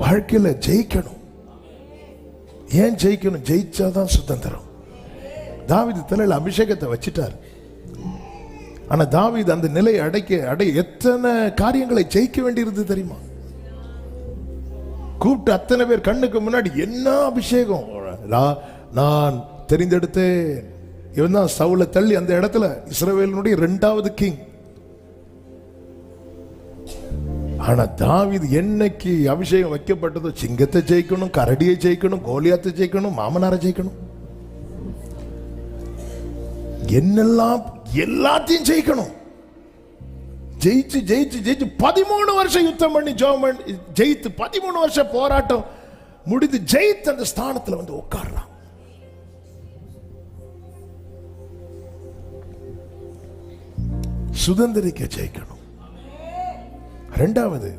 வாழ்க்கையில ஜெயிக்கணும். ஏன் ஜெயிக்கணும்? ஜெயிச்சாதான் சுதந்திரம். தாவீது தலையில அபிஷேகத்தை வச்சிட்டார். ஆனா தாவீது அந்த நிலையை அடைய எத்தனை காரியங்களை ஜெயிக்க வேண்டியிருந்தது தெரியுமா? கூப்பிட்டு அத்தனை பேர் கண்ணுக்கு முன்னாடி என்ன அபிஷேகம்! நான் தெரிந்தெடுத்தேன். இவன் தான் சவுலை தள்ளி அந்த இடத்துல இஸ்ரவேலினுடைய 2வது கிங். ஆனா தாவீது என்னைக்கு அபிஷேகம் வைக்கப்பட்டதோ, சிங்கத்தை ஜெயிக்கணும், கரடியை ஜெயிக்கணும், கோலியாத்தை ஜெயிக்கணும், மாமனாரை ஜெயிக்கணும், என்னெல்லாம் எல்லாத்தையும் ஜெயிக்கணும். ஜெயிச்சு ஜெயிச்சு ஜெயிச்சு 13 வருஷம் யுத்தம் பண்ணி ஜெயித்து 13 வருஷம் போராட்டம் முடிந்து ஜெயித்து அந்த ஸ்தானத்துல வந்து உட்காரலாம். சுதந்திரிக்க ஜெயிக்கணும். 2வது